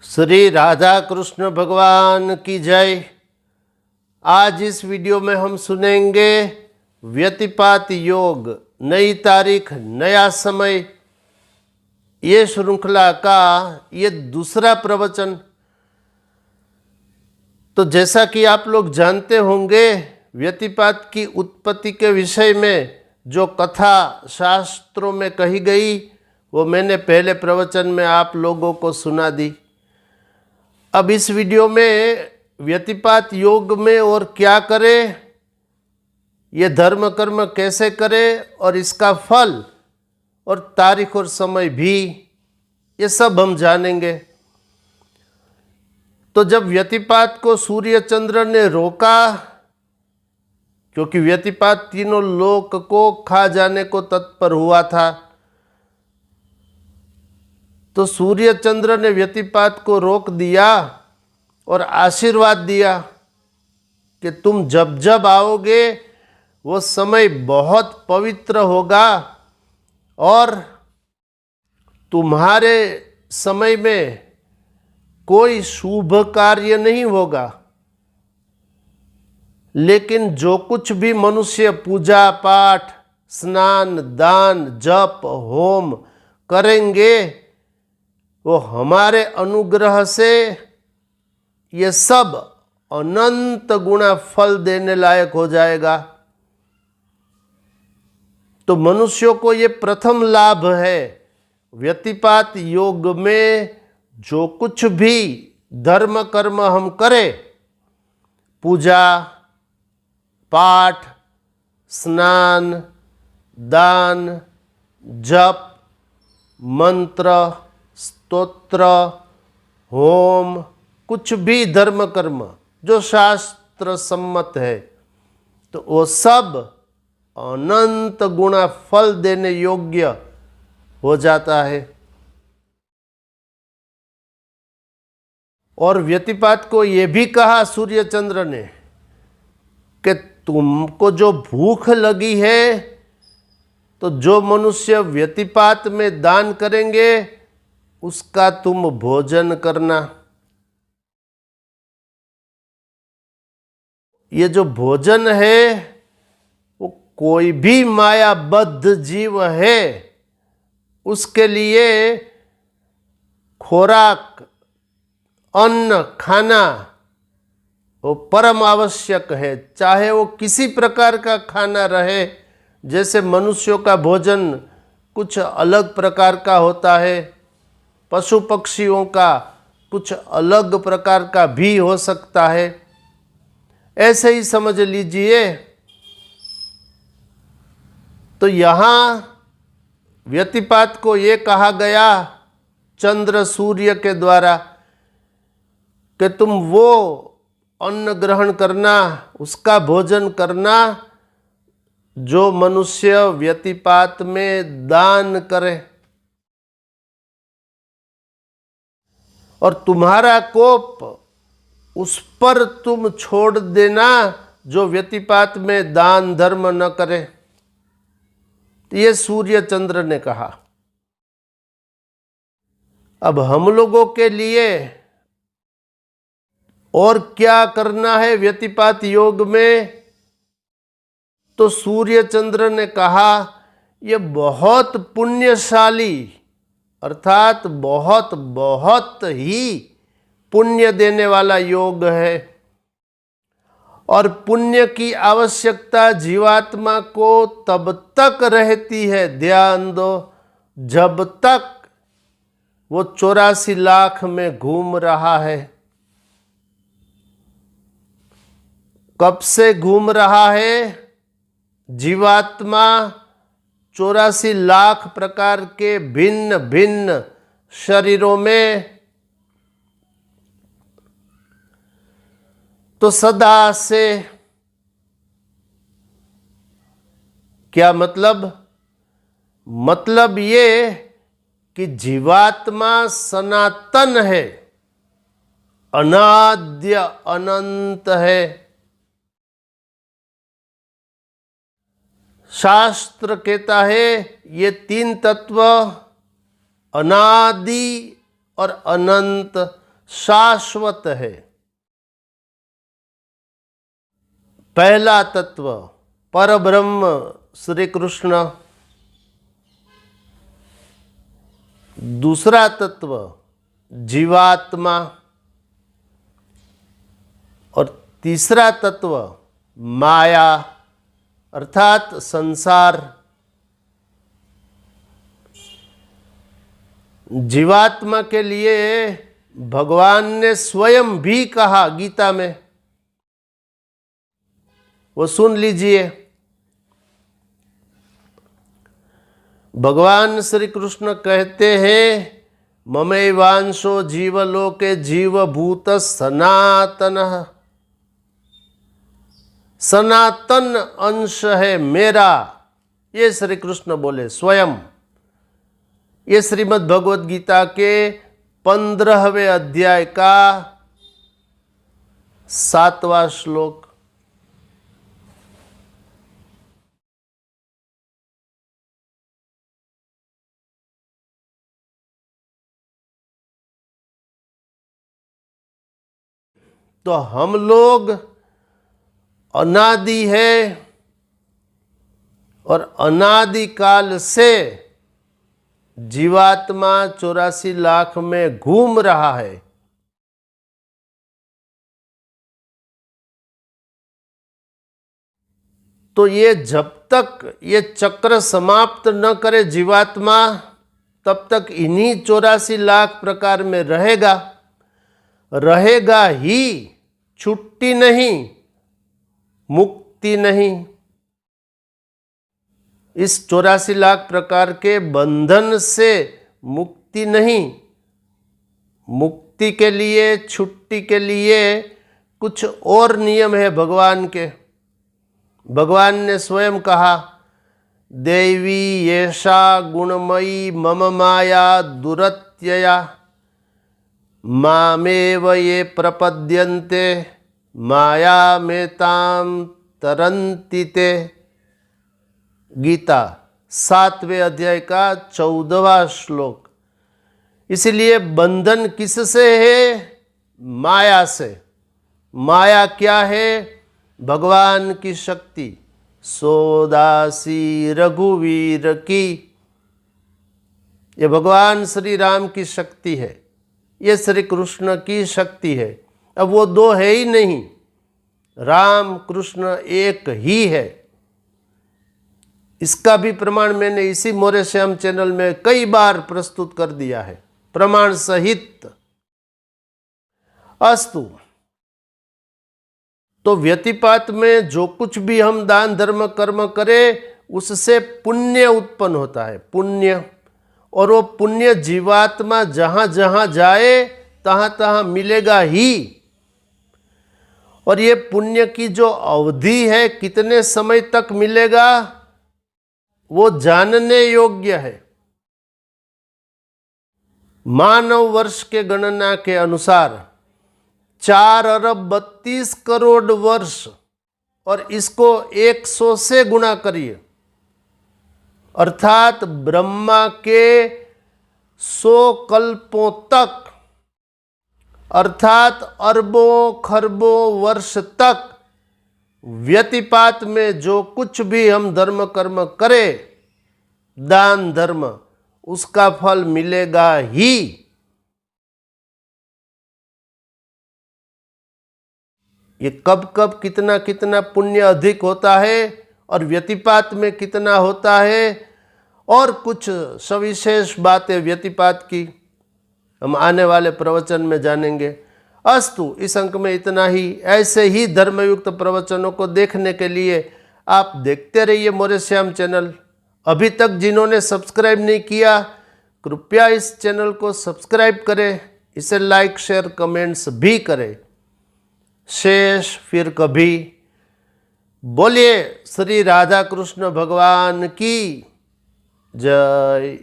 श्री राधा कृष्ण भगवान की जय। आज इस वीडियो में हम सुनेंगे व्यतिपात योग, नई तारीख नया समय, ये श्रृंखला का ये दूसरा प्रवचन। तो जैसा कि आप लोग जानते होंगे, व्यतिपात की उत्पत्ति के विषय में जो कथा शास्त्रों में कही गई वो मैंने पहले प्रवचन में आप लोगों को सुना दी। अब इस वीडियो में व्यतिपात योग में और क्या करें, ये धर्म कर्म कैसे करें और इसका फल और तारीख और समय भी, ये सब हम जानेंगे। तो जब व्यतिपात को सूर्य चंद्र ने रोका, क्योंकि व्यतिपात तीनों लोक को खा जाने को तत्पर हुआ था, तो सूर्य चंद्र ने व्यतिपात को रोक दिया और आशीर्वाद दिया कि तुम जब जब आओगे वो समय बहुत पवित्र होगा और तुम्हारे समय में कोई शुभ कार्य नहीं होगा, लेकिन जो कुछ भी मनुष्य पूजा पाठ, स्नान, दान, जप, होम करेंगे वो हमारे अनुग्रह से ये सब अनंत गुना फल देने लायक हो जाएगा। तो मनुष्यों को ये प्रथम लाभ है। व्यतिपात योग में जो कुछ भी धर्म कर्म हम करें, पूजा पाठ, स्नान, दान, जप, मंत्र, स्तोत्र, होम, कुछ भी धर्म कर्म जो शास्त्र सम्मत है, तो वो सब अनंत गुना फल देने योग्य हो जाता है। और व्यतिपात को ये भी कहा सूर्य चंद्र ने कि तुमको जो भूख लगी है, तो जो मनुष्य व्यतिपात में दान करेंगे उसका तुम भोजन करना। ये जो भोजन है वो कोई भी मायाबद्ध जीव है उसके लिए खोराक, अन्न, खाना वो परम आवश्यक है। चाहे वो किसी प्रकार का खाना रहे, जैसे मनुष्यों का भोजन कुछ अलग प्रकार का होता है, पशु पक्षियों का कुछ अलग प्रकार का भी हो सकता है, ऐसे ही समझ लीजिए। तो यहाँ व्यतिपात को ये कहा गया चंद्र सूर्य के द्वारा कि तुम वो अन्न ग्रहण करना, उसका भोजन करना जो मनुष्य व्यतिपात में दान करे, और तुम्हारा कोप उस पर तुम छोड़ देना जो व्यतिपात में दान धर्म न करे। ये सूर्य चंद्र ने कहा। अब हम लोगों के लिए और क्या करना है व्यतिपात योग में, तो सूर्य चंद्र ने कहा ये बहुत पुण्यशाली, अर्थात बहुत बहुत ही पुण्य देने वाला योग है। और पुण्य की आवश्यकता जीवात्मा को तब तक रहती है, ध्यान दो, जब तक वो 84 लाख में घूम रहा है। कब से घूम रहा है जीवात्मा? 84 लाख प्रकार के भिन्न भिन्न शरीरों में। तो सदा से क्या मतलब? मतलब ये कि जीवात्मा सनातन है, अनाद्य अनंत है। शास्त्र कहता है ये तीन तत्व अनादि और अनंत शाश्वत है। पहला तत्व परब्रह्म श्री कृष्ण, दूसरा तत्व जीवात्मा और तीसरा तत्व माया अर्थात संसार। जीवात्मा के लिए भगवान ने स्वयं भी कहा गीता में, वो सुन लीजिए। भगवान श्री कृष्ण कहते हैं, ममैवांशो जीवलोके जीवभूत सनातनः, सनातन अंश है मेरा, ये श्री कृष्ण बोले स्वयं। ये श्रीमद् भगवद गीता के 15वें अध्याय का 7वां श्लोक। तो हम लोग अनादि है और अनादि काल से जीवात्मा 84 लाख में घूम रहा है। तो ये जब तक ये चक्र समाप्त न करे जीवात्मा, तब तक इन्हीं 84 लाख प्रकार में रहेगा, रहेगा ही, छुट्टी नहीं, मुक्ति नहीं। इस 84 लाख प्रकार के बंधन से मुक्ति नहीं। मुक्ति के लिए, छुट्टी के लिए कुछ और नियम है भगवान के। भगवान ने स्वयं कहा, देवी येषा गुणमयी मम माया दुरत्यया मामेव ये प्रपद्यन्ते माया मेताम तरन्ति ते। गीता 7वें अध्याय का 14वां श्लोक। इसलिए बंधन किससे है? माया से। माया क्या है? भगवान की शक्ति। सोदासी रघुवीर की, ये भगवान श्री राम की शक्ति है, ये श्री कृष्ण की शक्ति है। अब वो दो है ही नहीं, राम कृष्ण एक ही है। इसका भी प्रमाण मैंने इसी मोरे श्याम चैनल में कई बार प्रस्तुत कर दिया है, प्रमाण सहित। अस्तु, तो व्यतिपात में जो कुछ भी हम दान धर्म कर्म करें, उससे पुण्य उत्पन्न होता है, पुण्य। और वो पुण्य जीवात्मा जहाँ जहाँ जाए तहाँ तहाँ मिलेगा ही। और ये पुण्य की जो अवधि है, कितने समय तक मिलेगा, वो जानने योग्य है। मानव वर्ष के गणना के अनुसार 4 अरब 32 करोड़ वर्ष, और इसको 100 से गुणा करिए, अर्थात ब्रह्मा के 100 कल्पों तक, अर्थात अरबों खरबों वर्ष तक व्यतिपात में जो कुछ भी हम धर्म कर्म करें, दान धर्म, उसका फल मिलेगा ही। ये कब कब कितना कितना पुण्य अधिक होता है और व्यतिपात में कितना होता है, और कुछ सविशेष बातें व्यतिपात की हम आने वाले प्रवचन में जानेंगे। अस्तु, इस अंक में इतना ही। ऐसे ही धर्मयुक्त प्रवचनों को देखने के लिए आप देखते रहिए मोरे श्याम चैनल। अभी तक जिन्होंने सब्सक्राइब नहीं किया, कृपया इस चैनल को सब्सक्राइब करें, इसे लाइक शेयर कमेंट्स भी करें। शेष फिर कभी। बोलिए श्री राधा कृष्ण भगवान की जय।